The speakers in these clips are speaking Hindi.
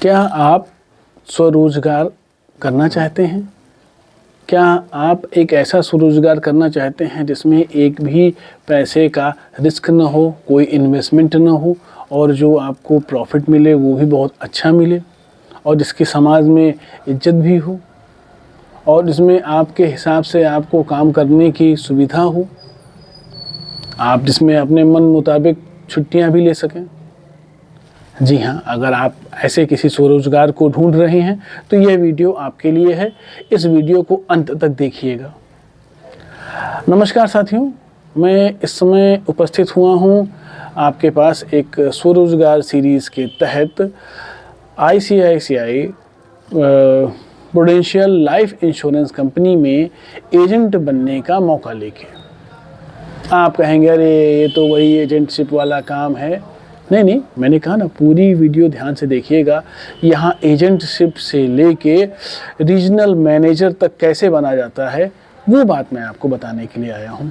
क्या आप स्वरोजगार करना चाहते हैं? क्या आप एक ऐसा स्वरोजगार करना चाहते हैं जिसमें एक भी पैसे का रिस्क न हो, कोई इन्वेस्टमेंट न हो और जो आपको प्रॉफिट मिले वो भी बहुत अच्छा मिले और जिसकी समाज में इज्जत भी हो और जिसमें आपके हिसाब से आपको काम करने की सुविधा हो, आप जिसमें अपने मन मुताबिक छुट्टियां भी ले सकें? जी हाँ, अगर आप ऐसे किसी स्वरोजगार को ढूंढ रहे हैं तो यह वीडियो आपके लिए है। इस वीडियो को अंत तक देखिएगा। नमस्कार साथियों, मैं इस समय उपस्थित हुआ हूँ आपके पास एक स्वरोजगार सीरीज़ के तहत ICICI prudential life insurance company में एजेंट बनने का मौका लेके। आप कहेंगे अरे ये तो वही एजेंटशिप वाला काम है। नहीं, मैंने कहा ना, पूरी वीडियो ध्यान से देखिएगा। यहाँ एजेंटशिप से लेके रीजनल मैनेजर तक कैसे बना जाता है वो बात मैं आपको बताने के लिए आया हूँ।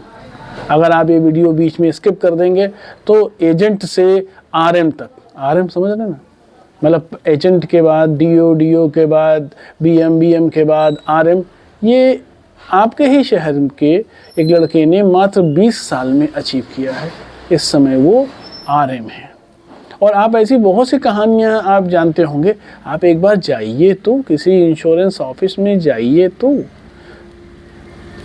अगर आप ये वीडियो बीच में स्किप कर देंगे तो एजेंट से RM तक, RM समझ रहे ना, मतलब एजेंट के बाद DO के बाद BM के बाद RM, ये आपके ही शहर के एक लड़के ने मात्र 20 साल में अचीव किया है। इस समय वो RM है। और आप ऐसी बहुत सी कहानियां आप जानते होंगे। आप एक बार जाइए तो किसी इंश्योरेंस ऑफिस में जाइए, तो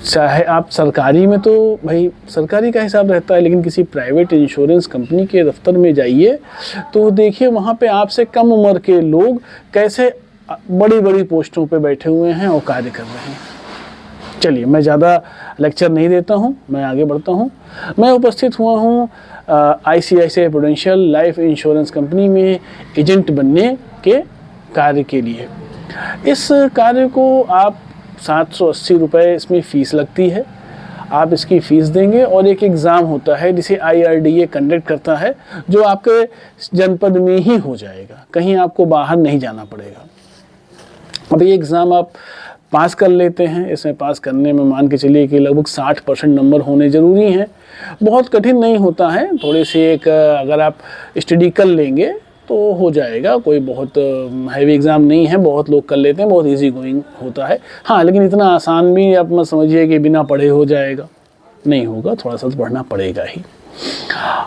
चाहे आप सरकारी में, तो भाई सरकारी का हिसाब रहता है, लेकिन किसी प्राइवेट इंश्योरेंस कंपनी के दफ्तर में जाइए तो देखिए वहाँ पे आपसे कम उम्र के लोग कैसे बड़ी बड़ी पोस्टों पे बैठे हुए हैं और कार्य कर रहे हैं। चलिए, मैं ज़्यादा लेक्चर नहीं देता हूँ, मैं आगे बढ़ता हूँ। मैं उपस्थित हुआ हूँ ICICI prudential life insurance company में एजेंट बनने के कार्य के लिए। इस कार्य को आप 780 रुपये इसमें फ़ीस लगती है। आप इसकी फ़ीस देंगे और एक एग्ज़ाम होता है जिसे IRDA कंडक्ट करता है, जो आपके जनपद में ही हो जाएगा, कहीं आपको बाहर नहीं जाना पड़ेगा। अब ये एग्ज़ाम आप पास कर लेते हैं। इसमें पास करने में मान के चलिए कि लगभग 60% नंबर होने ज़रूरी हैं। बहुत कठिन नहीं होता है, थोड़ी सी एक अगर आप स्टडी कर लेंगे तो हो जाएगा। कोई बहुत हैवी एग्ज़ाम नहीं है, बहुत लोग कर लेते हैं, बहुत इजी गोइंग होता है। हाँ, लेकिन इतना आसान भी आप मत समझिए कि बिना पढ़े हो जाएगा, नहीं होगा, थोड़ा सा तो पढ़ना पड़ेगा ही।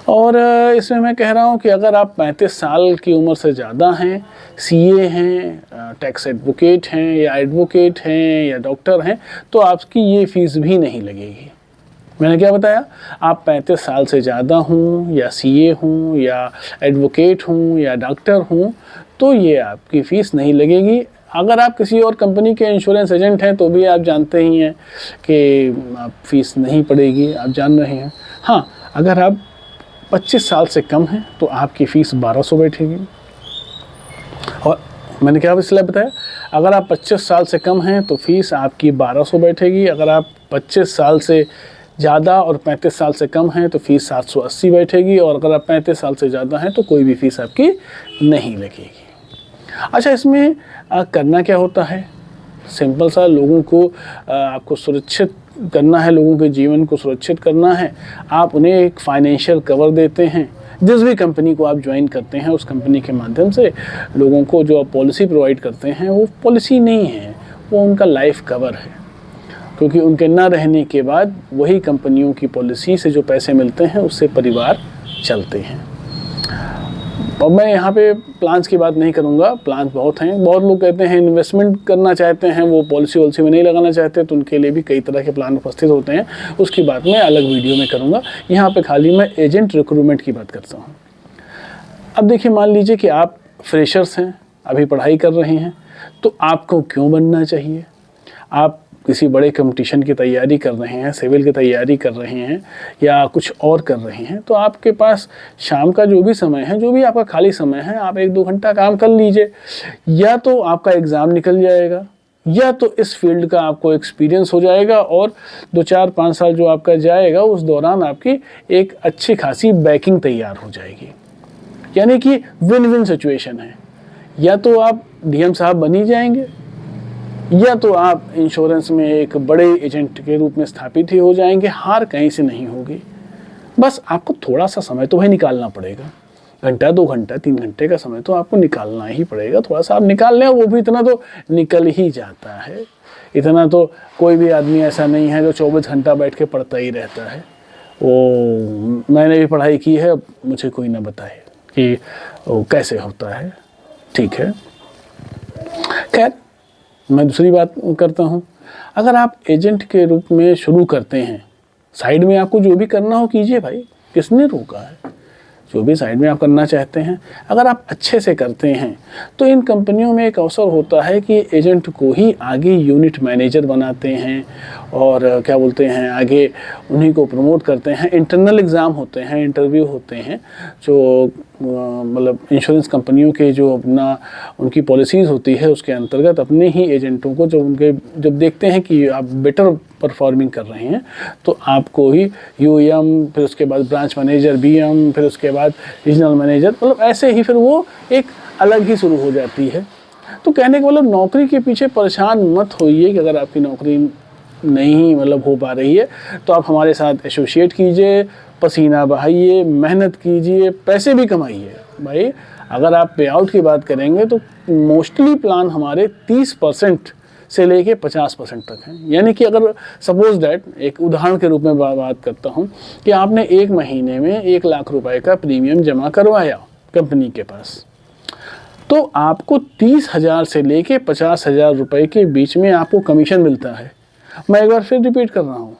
और इसमें मैं कह रहा हूँ कि अगर आप 35 साल की उम्र से ज़्यादा हैं, CA हैं, टैक्स एडवोकेट हैं या एडवोकेट हैं या डॉक्टर हैं, तो आपकी ये फ़ीस भी नहीं लगेगी। मैंने क्या बताया? आप 35 साल से ज़्यादा हूँ या CA हूँ या एडवोकेट हूँ या डॉक्टर हूँ तो ये आपकी फ़ीस नहीं लगेगी। अगर आप किसी और कंपनी के इंश्योरेंस एजेंट हैं तो भी आप जानते ही हैं कि आप फ़ीस नहीं पड़ेगी, आप जान रहे हैं। हाँ, अगर आप 25 साल से कम हैं तो आपकी फ़ीस 1200 बैठेगी। और मैंने क्या इसलिए बताया, अगर आप 25 साल से कम हैं तो फ़ीस आपकी 1200 बैठेगी। अगर आप 25 साल से ज़्यादा और 35 साल से कम हैं तो फ़ीस 780 बैठेगी। और अगर आप 35 साल से ज़्यादा हैं तो कोई भी फ़ीस आपकी नहीं लगेगी। अच्छा, इसमें करना क्या होता है? सिंपल सा, लोगों को आपको सुरक्षित करना है, लोगों के जीवन को सुरक्षित करना है। आप उन्हें एक फाइनेंशियल कवर देते हैं। जिस भी कंपनी को आप ज्वाइन करते हैं उस कंपनी के माध्यम से लोगों को जो आप पॉलिसी प्रोवाइड करते हैं वो पॉलिसी नहीं है, वो उनका लाइफ कवर है। क्योंकि उनके ना रहने के बाद वही कंपनियों की पॉलिसी से जो पैसे मिलते हैं उससे परिवार चलते हैं। और मैं यहाँ पे प्लान्स की बात नहीं करूँगा, प्लान्स बहुत हैं। बहुत लोग कहते हैं इन्वेस्टमेंट करना चाहते हैं, वो पॉलिसी वॉलिसी में नहीं लगाना चाहते, तो उनके लिए भी कई तरह के प्लान उपस्थित होते हैं। उसकी बात मैं अलग वीडियो में करूँगा। यहाँ पे खाली मैं एजेंट रिक्रूटमेंट की बात करता हूँ। अब देखिए, मान लीजिए कि आप फ्रेशर्स हैं, अभी पढ़ाई कर रहे हैं, तो आपको क्यों बनना चाहिए? आप किसी बड़े कंपटीशन की तैयारी कर रहे हैं, सिविल की तैयारी कर रहे हैं या कुछ और कर रहे हैं, तो आपके पास शाम का जो भी समय है, जो भी आपका खाली समय है, आप 1-2 घंटा काम कर लीजिए। या तो आपका एग्ज़ाम निकल जाएगा या तो इस फील्ड का आपको एक्सपीरियंस हो जाएगा और 2-4-5 साल जो आपका जाएगा उस दौरान आपकी एक अच्छी खासी बैकिंग तैयार हो जाएगी। यानी कि विन विन सिचुएशन है। या तो आप DM साहब बन ही जाएंगे या तो आप इंश्योरेंस में एक बड़े एजेंट के रूप में स्थापित ही हो जाएंगे। हार कहीं से नहीं होगी, बस आपको थोड़ा सा समय तो वही निकालना पड़ेगा। घंटा 2 घंटा 3 घंटे का समय तो आपको निकालना ही पड़ेगा। थोड़ा सा आप निकाल लें, वो भी इतना तो निकल ही जाता है। इतना तो कोई भी आदमी ऐसा नहीं है जो 24 घंटा बैठ के पढ़ता ही रहता है। वो मैंने भी पढ़ाई की है, मुझे कोई ना बताए कि वो कैसे होता है। ठीक है, खैर मैं दूसरी बात करता हूँ। अगर आप एजेंट के रूप में शुरू करते हैं, साइड में आपको जो भी करना हो कीजिए भाई, किसने रोका है। जो भी साइड में आप करना चाहते हैं, अगर आप अच्छे से करते हैं तो इन कंपनियों में एक अवसर होता है कि एजेंट को ही आगे यूनिट मैनेजर बनाते हैं और क्या बोलते हैं, आगे उन्हीं को प्रमोट करते हैं। इंटरनल एग्ज़ाम होते हैं, इंटरव्यू होते हैं, जो मतलब इंश्योरेंस कंपनियों के जो अपना उनकी पॉलिसीज़ होती है उसके अंतर्गत अपने ही एजेंटों को जब देखते हैं कि आप बेटर परफॉर्मिंग कर रहे हैं तो आपको ही यूएम, फिर उसके बाद ब्रांच मैनेजर बीएम, फिर उसके बाद रीजनल मैनेजर, मतलब ऐसे ही फिर वो एक अलग ही शुरू हो जाती है। तो कहने का मतलब नौकरी के पीछे परेशान मत होइए कि अगर आपकी नौकरी नहीं मतलब हो पा रही है तो आप हमारे साथ एसोसिएट कीजिए, पसीना बहाइए, मेहनत कीजिए, पैसे भी कमाइए। भाई अगर आप पे आउट की बात करेंगे तो मोस्टली प्लान हमारे 30% से लेके 50% तक हैं। यानी कि अगर सपोज डैट एक उदाहरण के रूप में बात करता हूँ कि आपने एक महीने में 1 लाख रुपए का प्रीमियम जमा करवाया कंपनी के पास, तो आपको 30,000 से लेके 50,000 रुपए के बीच में आपको कमीशन मिलता है। मैं एक बार फिर रिपीट कर रहा हूँ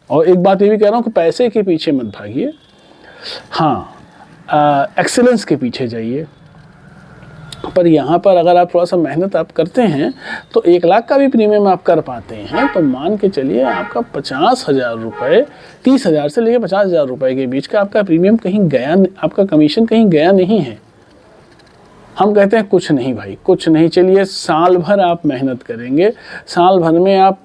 और एक बात ये भी कह रहा हूँ कि पैसे के पीछे मत भागिए, हाँ एक्सीलेंस के पीछे जाइए। पर यहाँ पर अगर आप थोड़ा सा मेहनत आप करते हैं तो 1 लाख का भी प्रीमियम आप कर पाते हैं, तो मान के चलिए आपका 50,000 रुपये, 30,000 से लेकर 50,000 रुपये के बीच का आपका प्रीमियम कहीं गया, आपका कमीशन कहीं गया नहीं है। हम कहते हैं कुछ नहीं भाई, कुछ नहीं। चलिए साल भर आप मेहनत करेंगे, साल भर में आप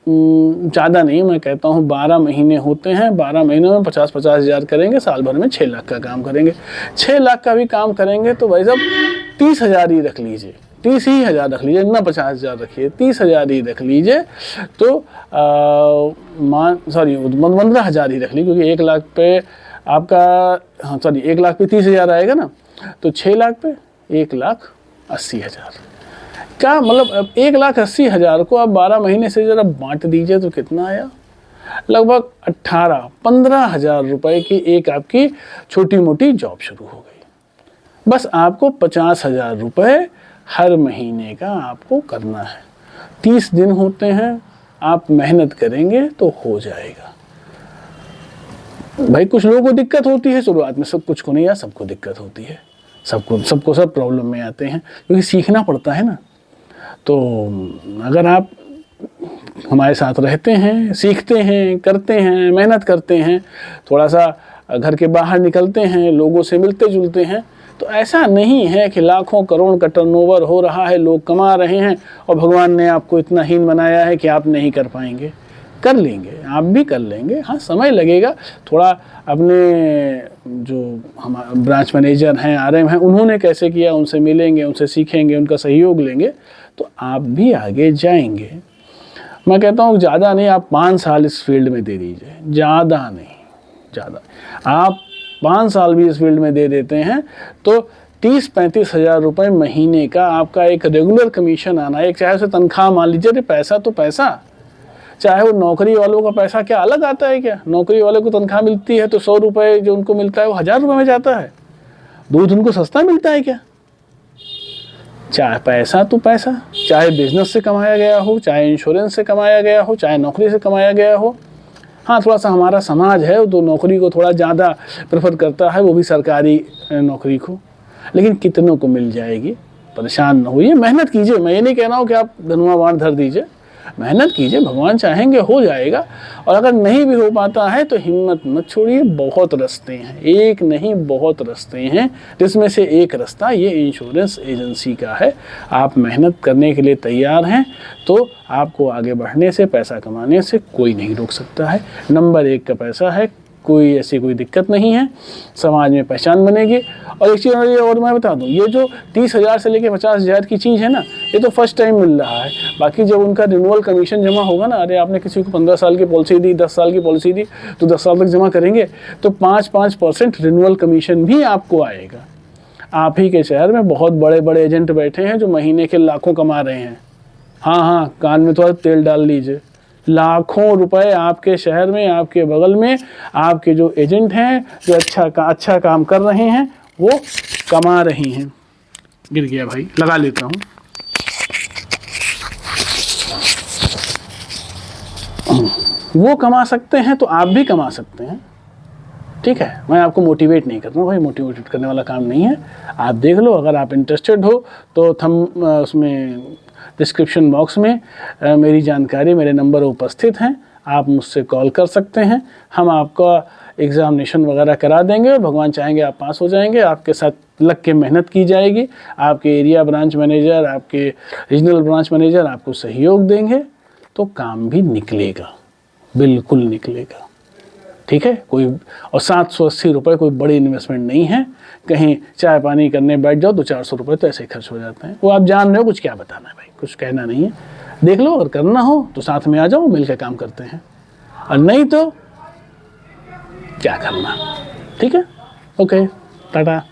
ज़्यादा नहीं, मैं कहता हूँ 12 महीने होते हैं, 12 महीनों में 50-50 हज़ार करेंगे, साल भर में 6 लाख का काम करेंगे। 6 लाख का भी काम करेंगे तो भाई साहब 30,000 ही रख लीजिए, 30,000 रख लीजिए, ना 50,000 रखिए, 30,000 ही रख लीजिए। तो 15,000 ही रख लीजिए, क्योंकि 1 लाख पे आपका 1 लाख पे 30,000 आएगा ना, तो 6 लाख पे 1,80,000। क्या मतलब अब 1,80,000 को आप 12 महीने से ज़रा बांट दीजिए तो कितना आया, लगभग 15,000 रुपए की एक आपकी छोटी मोटी जॉब शुरू हो गई। बस आपको 50,000 रुपये हर महीने का आपको करना है। 30 दिन होते हैं, आप मेहनत करेंगे तो हो जाएगा। भाई कुछ लोगों को दिक्कत होती है शुरुआत में, सब कुछ को नहीं, या सबको दिक्कत होती है, सबको सब प्रॉब्लम में आते हैं, क्योंकि सीखना पड़ता है ना। तो अगर आप हमारे साथ रहते हैं, सीखते हैं, करते हैं, मेहनत करते हैं, थोड़ा सा घर के बाहर निकलते हैं, लोगों से मिलते जुलते हैं, तो ऐसा नहीं है कि लाखों करोड़ का टर्नओवर हो रहा है, लोग कमा रहे हैं और भगवान ने आपको इतना हीन बनाया है कि आप नहीं कर पाएंगे। कर लेंगे, आप भी कर लेंगे, हाँ समय लगेगा थोड़ा। अपने जो हमारे ब्रांच मैनेजर हैं, आरएम हैं, उन्होंने कैसे किया, उनसे मिलेंगे, उनसे सीखेंगे, उनका सहयोग लेंगे तो आप भी आगे जाएंगे। मैं कहता हूँ ज़्यादा नहीं, आप 5 साल इस फील्ड में दे दीजिए, ज़्यादा नहीं, ज़्यादा आप 5 साल भी इस फील्ड में दे देते हैं तो 30-35 हज़ार रुपये महीने का आपका एक रेगुलर कमीशन आना, एक चाहे उसे तनख्वाह मान लीजिए, पैसा तो पैसा, चाहे वो नौकरी वालों का पैसा क्या अलग आता है क्या? नौकरी वालों को तनख्वाह मिलती है तो 100 रुपये जो उनको मिलता है वो 1,000 रुपये में जाता है। दूध उनको सस्ता मिलता है क्या? चाहे पैसा तो पैसा, चाहे बिजनेस से कमाया गया हो, चाहे इंश्योरेंस से कमाया गया हो, चाहे नौकरी से कमाया गया हो। हाँ थोड़ा सा हमारा समाज है तो नौकरी को थोड़ा ज़्यादा प्रेफर करता है, वो भी सरकारी नौकरी को, लेकिन कितनों को मिल जाएगी। परेशान न होइए, मेहनत कीजिए। मैं ये नहीं कह रहा हूँ कि आप धनुआ बाण धर दीजिए, मेहनत कीजिए, भगवान चाहेंगे हो जाएगा। और अगर नहीं भी हो पाता है तो हिम्मत मत छोड़िए, बहुत रास्ते हैं, एक नहीं बहुत रास्ते हैं, जिसमें से एक रास्ता ये इंश्योरेंस एजेंसी का है। आप मेहनत करने के लिए तैयार हैं तो आपको आगे बढ़ने से, पैसा कमाने से कोई नहीं रोक सकता है। नंबर 1 का पैसा है, कोई ऐसी कोई दिक्कत नहीं है, समाज में पहचान बनेगी। और एक चीज़ और मैं बता दूं, ये जो 30,000 से लेकर 50,000 की चीज़ है ना, ये तो फर्स्ट टाइम मिल रहा है। बाकी जब उनका रिन्यूअल कमीशन जमा होगा ना, अरे आपने किसी को 15 साल की पॉलिसी दी, 10 साल की पॉलिसी दी, तो 10 साल तक जमा करेंगे तो 5% रिन्यूअल कमीशन भी आपको आएगा। आप ही के शहर में बहुत बड़े बड़े एजेंट बैठे हैं जो महीने के लाखों कमा रहे हैं। हाँ हाँ, कान में थोड़ा तेल डाल लीजिए। लाखों रुपए आपके शहर में, आपके बगल में आपके जो एजेंट हैं, जो अच्छा काम कर रहे हैं, वो कमा रही हैं। गिर गया भाई, लगा लेता हूँ। वो कमा सकते हैं तो आप भी कमा सकते हैं। ठीक है, मैं आपको मोटिवेट नहीं कर रहा हूँ भाई, मोटिवेट करने वाला काम नहीं है। आप देख लो, अगर आप इंटरेस्टेड हो तो उसमें डिस्क्रिप्शन बॉक्स में मेरी जानकारी, मेरे नंबर उपस्थित हैं, आप मुझसे कॉल कर सकते हैं। हम आपका एग्ज़ामिनेशन वगैरह करा देंगे और भगवान चाहेंगे आप पास हो जाएंगे। आपके साथ लग के मेहनत की जाएगी। आपके एरिया ब्रांच मैनेजर, आपके रीजनल ब्रांच मैनेजर आपको सहयोग देंगे तो काम भी निकलेगा, बिल्कुल निकलेगा। ठीक है, कोई और 780 रुपये कोई बड़ी इन्वेस्टमेंट नहीं है। कहीं चाय पानी करने बैठ जाओ तो 400 रुपये तो ऐसे ही खर्च हो जाते हैं। वो आप जान रहे हो, कुछ क्या बताना है भाई, कुछ कहना नहीं है। देख लो, अगर करना हो तो साथ में आ जाओ, मिलकर काम करते हैं, और नहीं तो क्या करना। ठीक है, ओके, टाटा।